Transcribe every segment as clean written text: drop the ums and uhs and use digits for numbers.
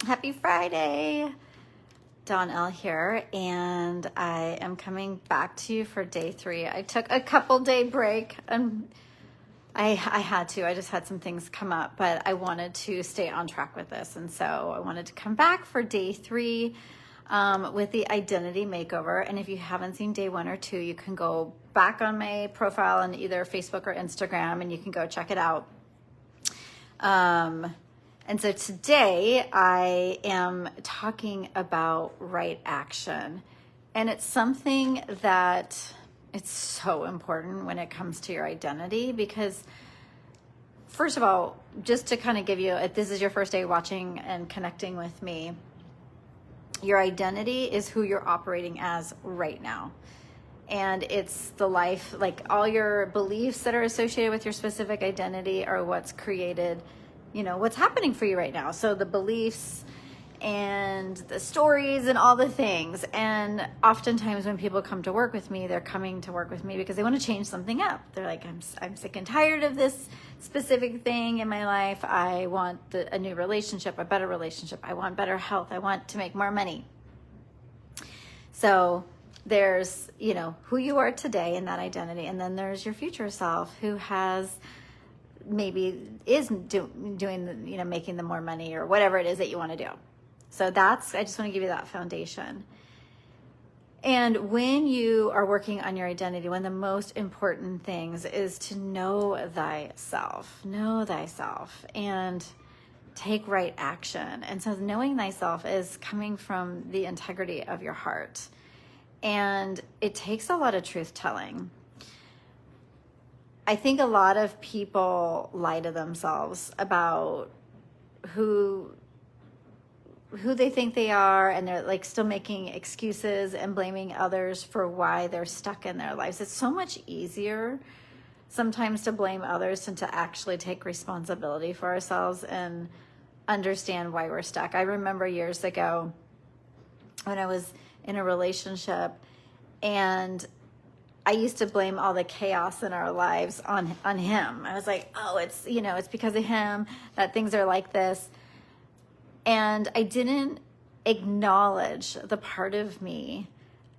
Happy Friday. Dawn L here, and I am coming back to you for day 3. I took a couple day break, and I had to. I just had some things come up, but I wanted to stay on track with this, and so I wanted to come back for day 3 with the identity makeover. And if you haven't seen day 1 or 2, you can go back on my profile on either Facebook or Instagram, and you can go check it out. And so today I am talking about right action, and it's something that it's so important when it comes to your identity, because first of all, just to kind of give you, if this is your first day watching and connecting with me, your identity is who you're operating as right now. And it's the life, like all your beliefs that are associated with your specific identity are what's created, what's happening for you right now. So the beliefs and the stories and all the things. And oftentimes when people come to work with me, they're coming to work with me because they want to change something up. They're like, I'm sick and tired of this specific thing in my life. I want a new relationship, a better relationship. I want better health. I want to make more money. So there's, who you are today in that identity. And then there's your future self who has maybe is doing making the more money or whatever it is that you want to do. So I just want to give you that foundation. And when you are working on your identity, one of the most important things is to know thyself, and take right action. And so knowing thyself is coming from the integrity of your heart. And it takes a lot of truth telling. I think a lot of people lie to themselves about who they think they are, and they're like still making excuses and blaming others for why they're stuck in their lives. It's so much easier sometimes to blame others than to actually take responsibility for ourselves and understand why we're stuck. I remember years ago when I was in a relationship, and I used to blame all the chaos in our lives on him. I was like, oh, it's because of him that things are like this. And I didn't acknowledge the part of me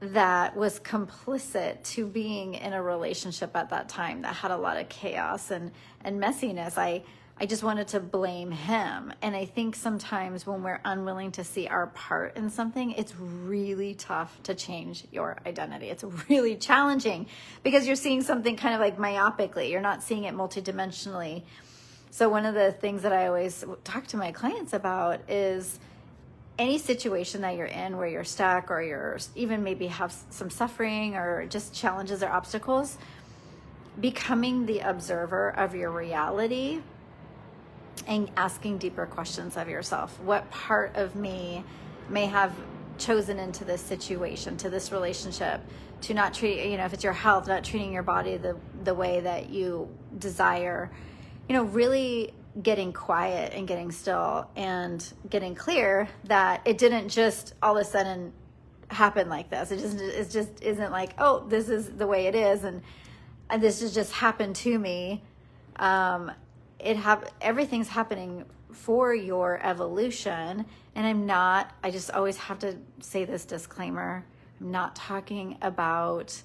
that was complicit to being in a relationship at that time that had a lot of chaos and messiness. I just wanted to blame him. And I think sometimes when we're unwilling to see our part in something, it's really tough to change your identity. It's really challenging because you're seeing something kind of like myopically. You're not seeing it multidimensionally. So one of the things that I always talk to my clients about is any situation that you're in where you're stuck, or you're even maybe have some suffering or just challenges or obstacles, becoming the observer of your reality and asking deeper questions of yourself. What part of me may have chosen into this situation, to this relationship, to not treat, if it's your health, not treating your body the way that you desire, really getting quiet and getting still and getting clear that it didn't just all of a sudden happen like this. It just isn't like, oh, this is the way it is, and this has just happened to me. Everything's happening for your evolution. And I just always have to say this disclaimer. I'm not talking about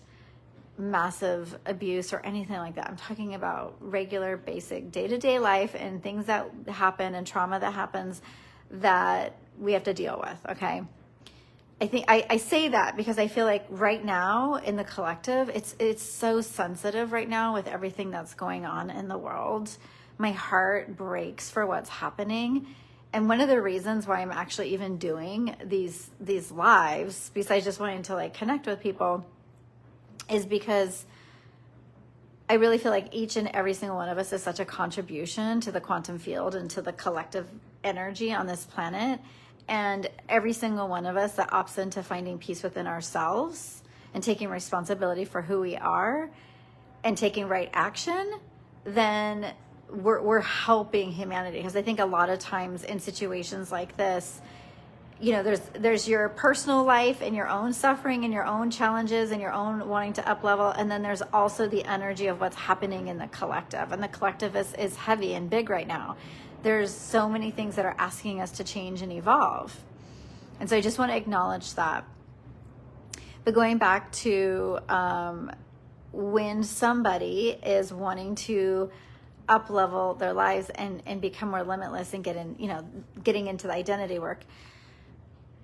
massive abuse or anything like that. I'm talking about regular, basic day-to-day life and things that happen and trauma that happens that we have to deal with. Okay. I think I say that because I feel like right now in the collective, it's so sensitive right now with everything that's going on in the world. My heart breaks for what's happening. And one of the reasons why I'm actually even doing these lives, besides just wanting to connect with people, is because I really feel like each and every single one of us is such a contribution to the quantum field and to the collective energy on this planet. And every single one of us that opts into finding peace within ourselves and taking responsibility for who we are and taking right action, then we're helping humanity. Because I think a lot of times in situations like this, there's your personal life and your own suffering and your own challenges and your own wanting to up level, and then there's also the energy of what's happening in the collective. And the collective is heavy and big right now. There's so many things that are asking us to change and evolve. And so I just want to acknowledge that. But going back to when somebody is wanting to up level their lives and become more limitless and getting into the identity work,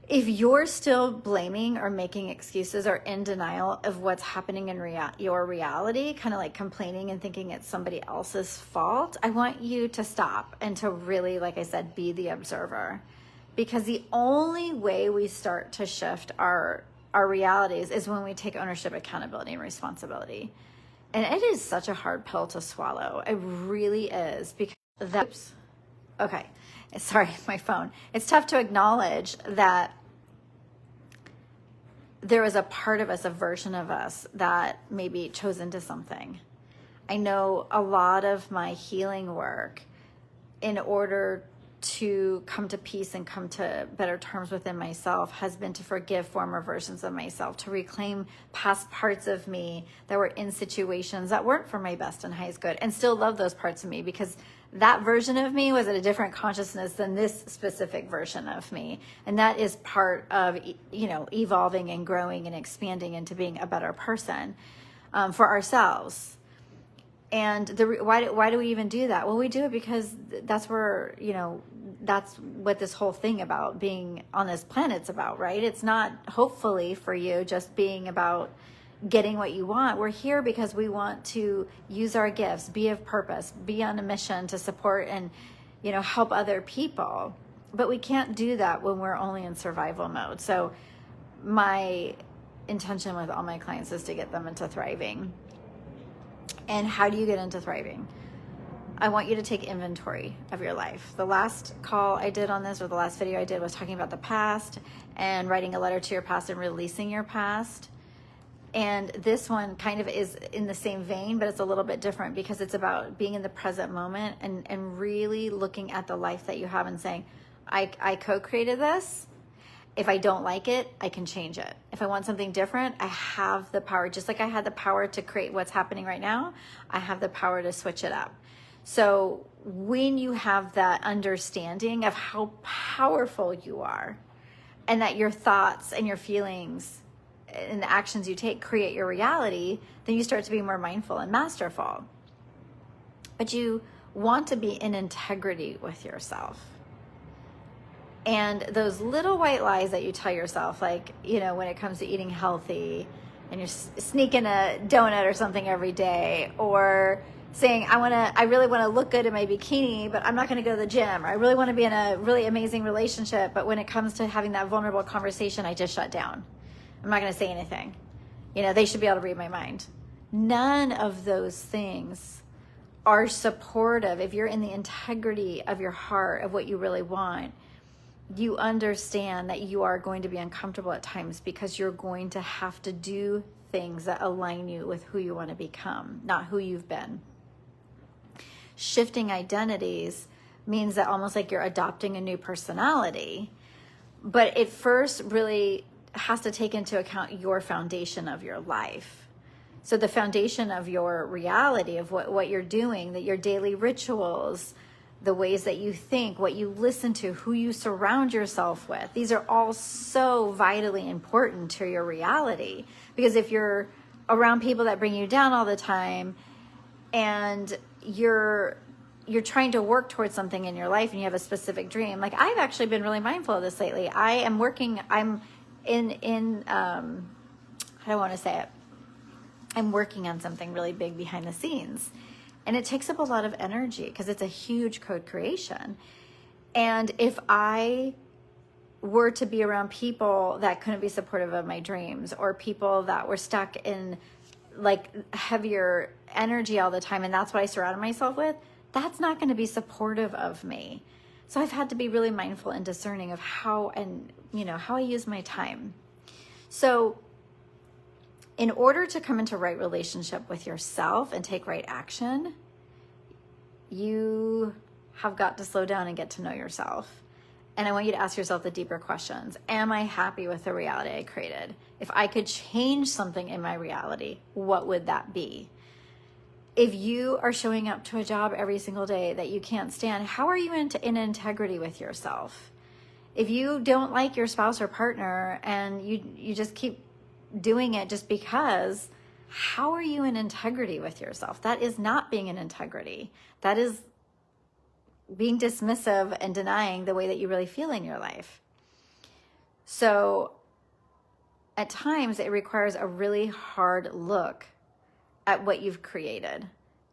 if you're still blaming or making excuses or in denial of what's happening in your reality, kind of like complaining and thinking it's somebody else's fault, I want you to stop and to really, like I said, be the observer. Because the only way we start to shift our realities is when we take ownership, accountability, and responsibility. And it is such a hard pill to swallow. It really is. Because that's okay. Sorry, my phone. It's tough to acknowledge that there is a part of us, a version of us that maybe chose into something. I know a lot of my healing work, in order to come to peace and come to better terms within myself, has been to forgive former versions of myself, to reclaim past parts of me that were in situations that weren't for my best and highest good, and still love those parts of me, because that version of me was at a different consciousness than this specific version of me. And that is part of, evolving and growing and expanding into being a better person for ourselves. And why do we even do that? Well, we do it because that's where, that's what this whole thing about being on this planet's about, right? It's not, hopefully for you, just being about getting what you want. We're here because we want to use our gifts, be of purpose, be on a mission to support and, help other people. But we can't do that when we're only in survival mode. So my intention with all my clients is to get them into thriving. And how do you get into thriving? I want you to take inventory of your life. The last call I did on this, or the last video I did, was talking about the past and writing a letter to your past and releasing your past. And this one kind of is in the same vein, but it's a little bit different, because it's about being in the present moment and really looking at the life that you have and saying, I co-created this. If I don't like it, I can change it. If I want something different, I have the power. Just like I had the power to create what's happening right now, I have the power to switch it up. So when you have that understanding of how powerful you are, and that your thoughts and your feelings and the actions you take create your reality, then you start to be more mindful and masterful. But you want to be in integrity with yourself. And those little white lies that you tell yourself, like, when it comes to eating healthy and you're sneaking a donut or something every day, or saying, I really want to look good in my bikini, but I'm not going to go to the gym, or I really want to be in a really amazing relationship, but when it comes to having that vulnerable conversation, I just shut down. I'm not going to say anything. They should be able to read my mind. None of those things are supportive. If you're in the integrity of your heart, of what you really want, you understand that you are going to be uncomfortable at times, because you're going to have to do things that align you with who you want to become, not who you've been. Shifting identities means that almost like you're adopting a new personality, but it first really has to take into account your foundation of your life. So the foundation of your reality, of what you're doing, that your daily rituals, the ways that you think, what you listen to, who you surround yourself with, these are all so vitally important to your reality. Because if you're around people that bring you down all the time, and you're trying to work towards something in your life, and you have a specific dream, like I've actually been really mindful of this lately. I'm I don't want to say it. I'm working on something really big behind the scenes. And it takes up a lot of energy, because it's a huge code creation. And if I were to be around people that couldn't be supportive of my dreams, or people that were stuck in like heavier energy all the time, and that's what I surrounded myself with, that's not going to be supportive of me. So I've had to be really mindful and discerning of how I use my time. So in order to come into right relationship with yourself and take right action, you have got to slow down and get to know yourself. And I want you to ask yourself the deeper questions. Am I happy with the reality I created? If I could change something in my reality, what would that be? If you are showing up to a job every single day that you can't stand, how are you in integrity with yourself? If you don't like your spouse or partner and you just keep doing it just because, how are you in integrity with yourself? That is not being in integrity. That is being dismissive and denying the way that you really feel in your life. So at times it requires a really hard look at what you've created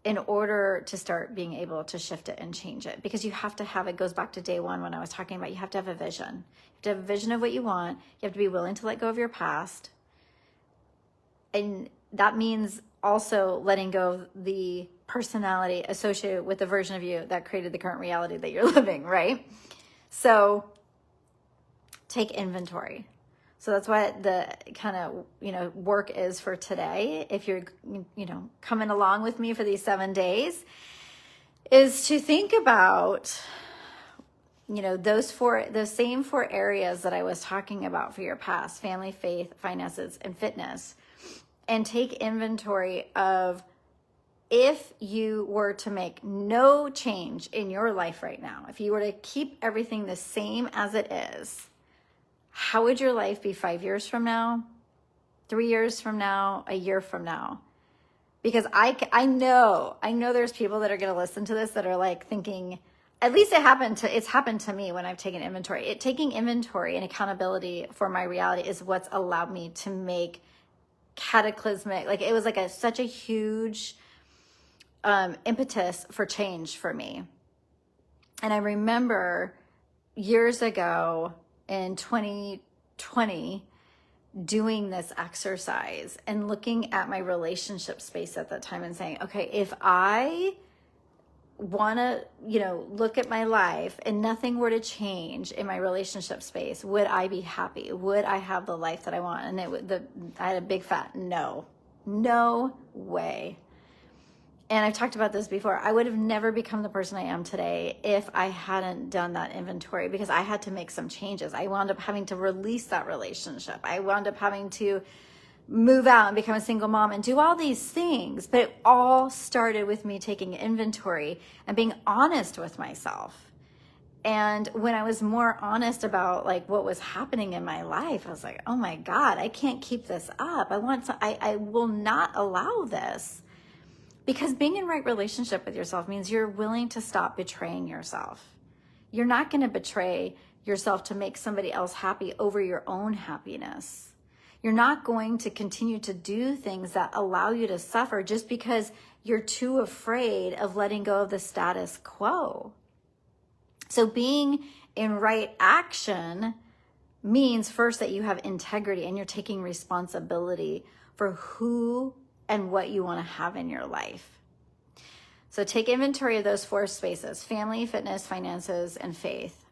in order to start being able to shift it and change it. Because you have to have, it goes back to day one when I was talking about, you have to have a vision. You have to have a vision of what you want. You have to be willing to let go of your past. And that means also letting go of the personality associated with the version of you that created the current reality that you're living, right? So take inventory. So that's what the kind of, work is for today. If you're, coming along with me for these 7 days, is to think about, those same 4 areas that I was talking about for your past: family, faith, finances, and fitness. And take inventory of, if you were to make no change in your life right now, if you were to keep everything the same as it is, how would your life be 5 years from now, 3 years from now, a year from now? Because I know there's people that are going to listen to this that are like thinking, at least it's happened to me when I've taken inventory. Taking inventory and accountability for my reality is what's allowed me to make cataclysmic, like it was like such a huge impetus for change for me. And I remember years ago in 2020 doing this exercise and looking at my relationship space at that time and saying, okay, if I want to, look at my life and nothing were to change in my relationship space, would I be happy? Would I have the life that I want? And I had a big fat no way. And I've talked about this before. I would have never become the person I am today if I hadn't done that inventory, because I had to make some changes. I wound up having to release that relationship. I wound up having to move out and become a single mom and do all these things. But it all started with me taking inventory and being honest with myself. And when I was more honest about like what was happening in my life, I was like, oh my God, I can't keep this up. I will not allow this. Because being in right relationship with yourself means you're willing to stop betraying yourself. You're not going to betray yourself to make somebody else happy over your own happiness. You're not going to continue to do things that allow you to suffer just because you're too afraid of letting go of the status quo. So being in right action means first that you have integrity and you're taking responsibility for who and what you want to have in your life. So take inventory of those 4 spaces: family, fitness, finances, and faith.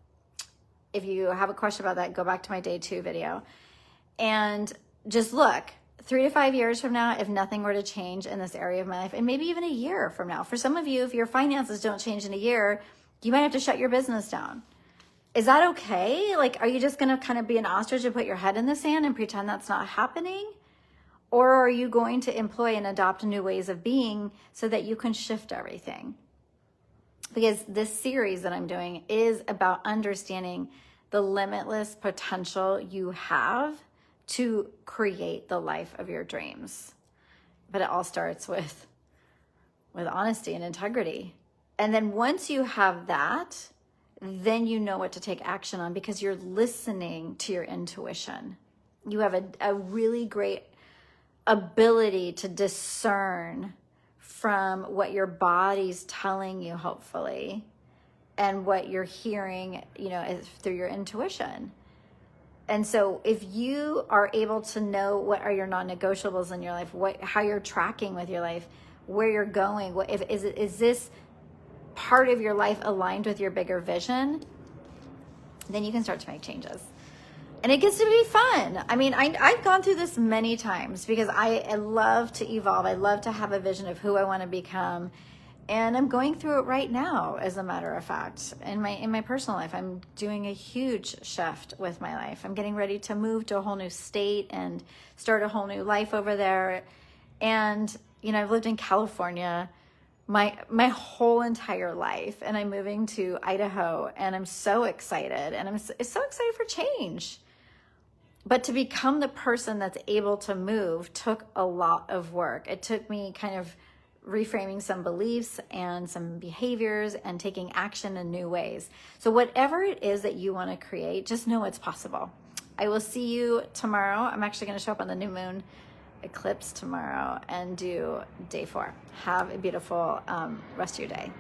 If you have a question about that, go back to my day 2 video. And just look, 3 to 5 years from now, if nothing were to change in this area of my life, and maybe even a year from now. For some of you, if your finances don't change in a year, you might have to shut your business down. Is that okay? Like, are you just going to kind of be an ostrich and put your head in the sand and pretend that's not happening? Or are you going to employ and adopt new ways of being so that you can shift everything? Because this series that I'm doing is about understanding the limitless potential you have to create the life of your dreams. But it all starts with honesty and integrity. And then once you have that, then you know what to take action on because you're listening to your intuition. You have a really great ability to discern from what your body's telling you, hopefully, and what you're hearing, through your intuition. And so if you are able to know what are your non-negotiables in your life, how you're tracking with your life, where you're going, is this part of your life aligned with your bigger vision, then you can start to make changes. And it gets to be fun. I mean, I've gone through this many times because I love to evolve. I love to have a vision of who I want to become. And I'm going through it right now, as a matter of fact. In my personal life, I'm doing a huge shift with my life. I'm getting ready to move to a whole new state and start a whole new life over there. And, I've lived in California my whole entire life, and I'm moving to Idaho, and I'm so excited, and I'm so excited for change. But to become the person that's able to move took a lot of work. It took me kind of reframing some beliefs and some behaviors and taking action in new ways. So whatever it is that you want to create, just know it's possible. I will see you tomorrow. I'm actually going to show up on the new moon eclipse tomorrow and do day 4. Have a beautiful rest of your day.